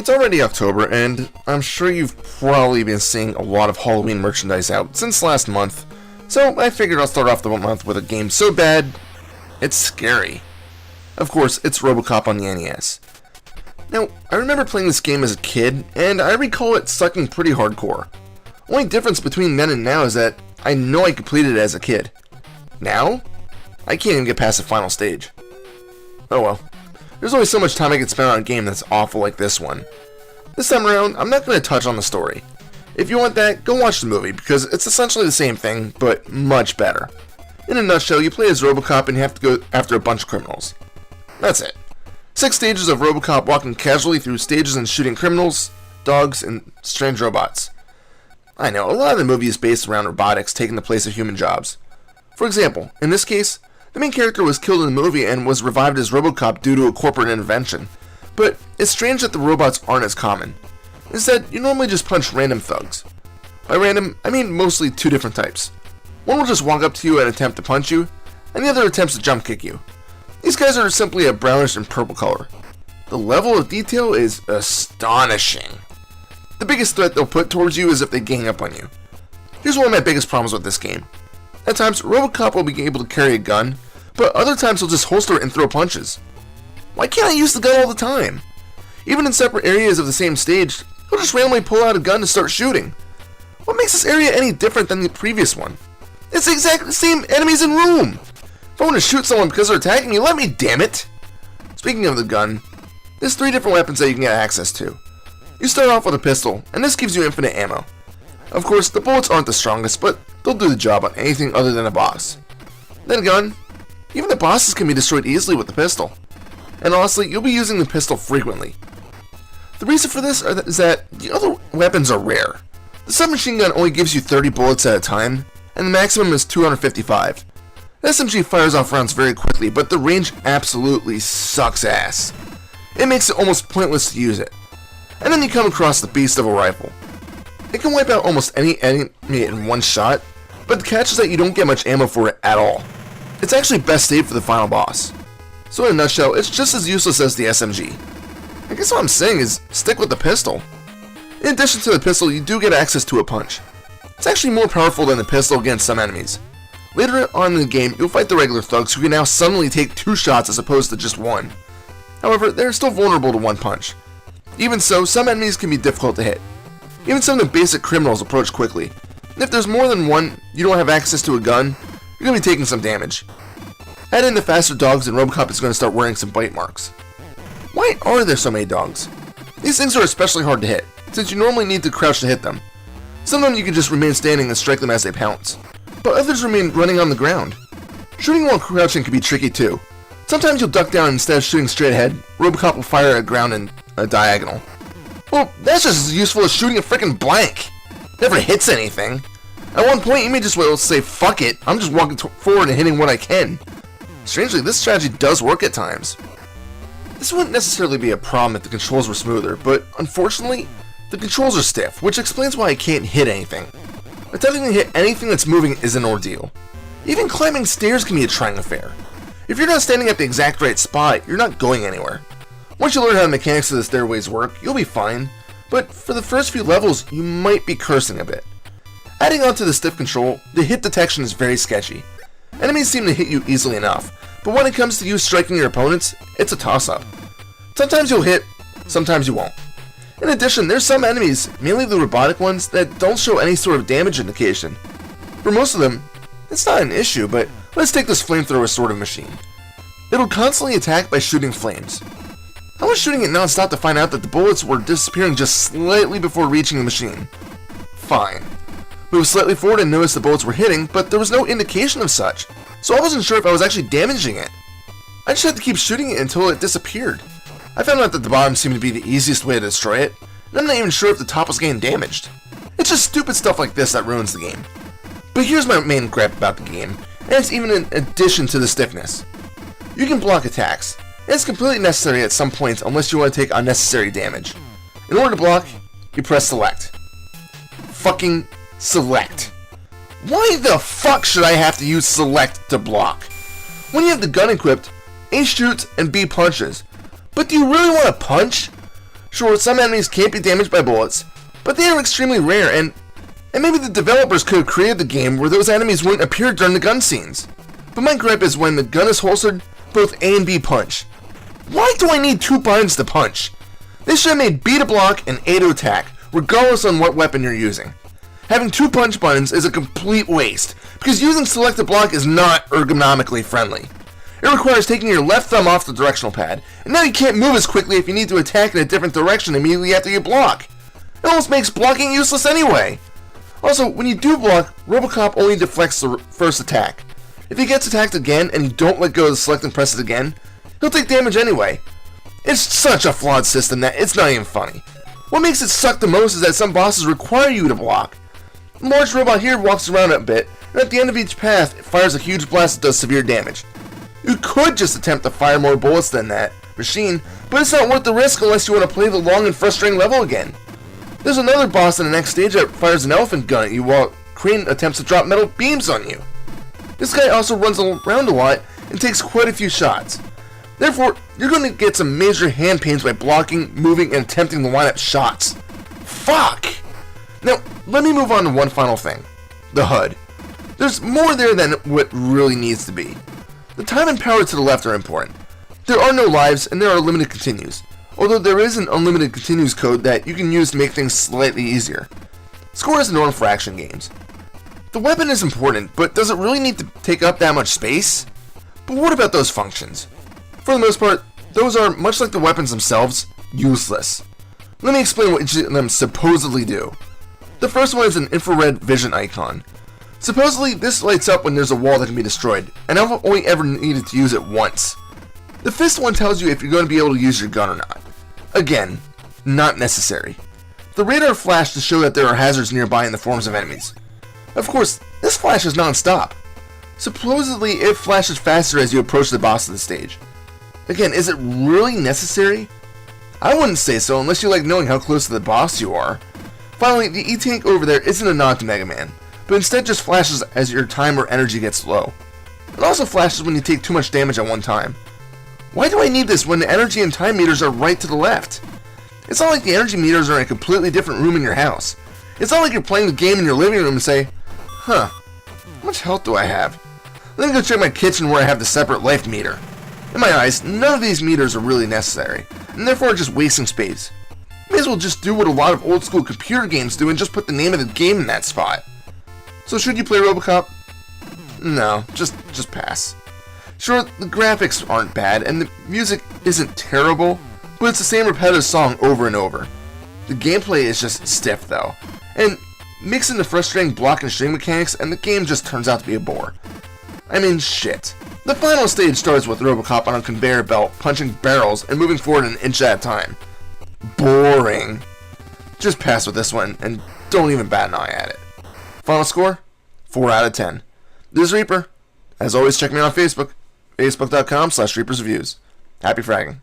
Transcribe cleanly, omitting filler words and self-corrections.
It's already October, and I'm sure you've probably been seeing a lot of Halloween merchandise out since last month, so I figured I'll start off the month with a game so bad, it's scary. Of course, it's Robocop on the NES. Now, I remember playing this game as a kid, and I recall it sucking pretty hardcore. Only difference between then and now is that I know I completed it as a kid. Now, I can't even get past the final stage. Oh well. There's only so much time I can spend on a game that's awful like this one. This time around, I'm not going to touch on the story. If you want that, go watch the movie, because it's essentially the same thing, but much better. In a nutshell, you play as Robocop and you have to go after a bunch of criminals. That's it. 6 stages of Robocop walking casually through stages and shooting criminals, dogs, and strange robots. I know, a lot of the movie is based around robotics taking the place of human jobs. For example, in this case, the main character was killed in the movie and was revived as Robocop due to a corporate intervention. But it's strange that the robots aren't as common. Instead, you normally just punch random thugs. By random, I mean mostly 2 different types. One will just walk up to you and attempt to punch you, and the other attempts to jump kick you. These guys are simply a brownish and purple color. The level of detail is astonishing. The biggest threat they'll put towards you is if they gang up on you. Here's one of my biggest problems with this game. At times, Robocop will be able to carry a gun, but other times he'll just holster it and throw punches. Why can't I use the gun all the time? Even in separate areas of the same stage, he'll just randomly pull out a gun and start shooting. What makes this area any different than the previous one? It's the exact same enemies in room! If I want to shoot someone because they're attacking me, let me, damn it! Speaking of the gun, there's 3 different weapons that you can get access to. You start off with a pistol, and this gives you infinite ammo. Of course, the bullets aren't the strongest, but they'll do the job on anything other than a boss. Then again, even the bosses can be destroyed easily with the pistol. And honestly, you'll be using the pistol frequently. The reason for this is that the other weapons are rare. The submachine gun only gives you 30 bullets at a time, and the maximum is 255. The SMG fires off rounds very quickly, but the range absolutely sucks ass. It makes it almost pointless to use it. And then you come across the beast of a rifle. It can wipe out almost any enemy in one shot, but the catch is that you don't get much ammo for it at all. It's actually best saved for the final boss. So in a nutshell, it's just as useless as the SMG. I guess what I'm saying is, stick with the pistol. In addition to the pistol, you do get access to a punch. It's actually more powerful than the pistol against some enemies. Later on in the game, you'll fight the regular thugs who can now suddenly take 2 shots as opposed to just 1. However, they're still vulnerable to 1 punch. Even so, some enemies can be difficult to hit. Even some of the basic criminals approach quickly. And if there's more than one, you don't have access to a gun, you're going to be taking some damage. Add in the faster dogs and Robocop is going to start wearing some bite marks. Why are there so many dogs? These things are especially hard to hit, since you normally need to crouch to hit them. Some of them you can just remain standing and strike them as they pounce, but others remain running on the ground. Shooting while crouching can be tricky too. Sometimes you'll duck down and instead of shooting straight ahead, Robocop will fire at ground in a diagonal. Well, that's just as useful as shooting a freaking blank. Never hits anything. At one point, you may just well say, fuck it, I'm just walking forward and hitting what I can. Strangely, this strategy does work at times. This wouldn't necessarily be a problem if the controls were smoother, but unfortunately, the controls are stiff, which explains why I can't hit anything. Attempting to hit anything that's moving is an ordeal. Even climbing stairs can be a trying affair. If you're not standing at the exact right spot, you're not going anywhere. Once you learn how the mechanics of the stairways work, you'll be fine, but for the first few levels, you might be cursing a bit. Adding on to the stiff control, the hit detection is very sketchy. Enemies seem to hit you easily enough, but when it comes to you striking your opponents, it's a toss-up. Sometimes you'll hit, sometimes you won't. In addition, there's some enemies, mainly the robotic ones, that don't show any sort of damage indication. For most of them, it's not an issue, but let's take this flamethrower sort of machine. It'll constantly attack by shooting flames. I was shooting it non-stop to find out that the bullets were disappearing just slightly before reaching the machine. Fine. Moved slightly forward and noticed the bullets were hitting, but there was no indication of such, so I wasn't sure if I was actually damaging it. I just had to keep shooting it until it disappeared. I found out that the bottom seemed to be the easiest way to destroy it, and I'm not even sure if the top was getting damaged. It's just stupid stuff like this that ruins the game. But here's my main gripe about the game, and it's even in addition to the stiffness. You can block attacks, and it's completely necessary at some points unless you want to take unnecessary damage. In order to block, you press select. Fucking select. Why the fuck should I have to use select to block? When you have the gun equipped, A shoots and B punches. But do you really want to punch? Sure, some enemies can't be damaged by bullets, but they are extremely rare, and maybe the developers could have created the game where those enemies wouldn't appear during the gun scenes. But my gripe is when the gun is holstered, both A and B punch. Why do I need 2 buttons to punch? They should have made B to block and A to attack, regardless on what weapon you're using. Having 2 punch buttons is a complete waste, because using select to block is not ergonomically friendly. It requires taking your left thumb off the directional pad, and now you can't move as quickly if you need to attack in a different direction immediately after you block. It almost makes blocking useless anyway. Also, when you do block, Robocop only deflects the first attack. If he gets attacked again and you don't let go of the select and press it again, he'll take damage anyway. It's such a flawed system that it's not even funny. What makes it suck the most is that some bosses require you to block. The large robot here walks around a bit, and at the end of each path, it fires a huge blast that does severe damage. You could just attempt to fire more bullets than that machine, but it's not worth the risk unless you want to play the long and frustrating level again. There's another boss in the next stage that fires an elephant gun at you while Crane attempts to drop metal beams on you. This guy also runs around a lot and takes quite a few shots. Therefore, you're going to get some major hand pains by blocking, moving, and attempting to line up shots. Fuck! Now, let me move on to one final thing. The HUD. There's more there than what really needs to be. The time and power to the left are important. There are no lives and there are limited continues, although there is an unlimited continues code that you can use to make things slightly easier. Score is a norm for action games. The weapon is important, but does it really need to take up that much space? But what about those functions? For the most part, those are, much like the weapons themselves, useless. Let me explain what each of them supposedly do. The first one is an infrared vision icon. Supposedly, this lights up when there's a wall that can be destroyed, and I've only ever needed to use it once. The fist one tells you if you're going to be able to use your gun or not. Again, not necessary. The radar flash to show that there are hazards nearby in the forms of enemies. Of course, this flash is non-stop. Supposedly, it flashes faster as you approach the boss of the stage. Again, is it really necessary? I wouldn't say so unless you like knowing how close to the boss you are. Finally, the E-Tank over there isn't a nod to Mega Man, but instead just flashes as your time or energy gets low. It also flashes when you take too much damage at one time. Why do I need this when the energy and time meters are right to the left? It's not like the energy meters are in a completely different room in your house. It's not like you're playing the game in your living room and say, huh, how much health do I have? Let me go check my kitchen where I have the separate life meter. In my eyes, none of these meters are really necessary, and therefore are just wasting space. You may as well just do what a lot of old school computer games do and just put the name of the game in that spot. So should you play Robocop? No, just pass. Sure, the graphics aren't bad, and the music isn't terrible, but it's the same repetitive song over and over. The gameplay is just stiff though, and mix in the frustrating block and string mechanics and the game just turns out to be a bore. I mean, shit. The final stage starts with Robocop on a conveyor belt, punching barrels and moving forward an inch at a time. Boring. Just pass with this one, and don't even bat an eye at it. Final score? 4 out of 10. This is Reaper. As always, check me out on Facebook. Facebook.com/ReapersReviews. Happy fragging.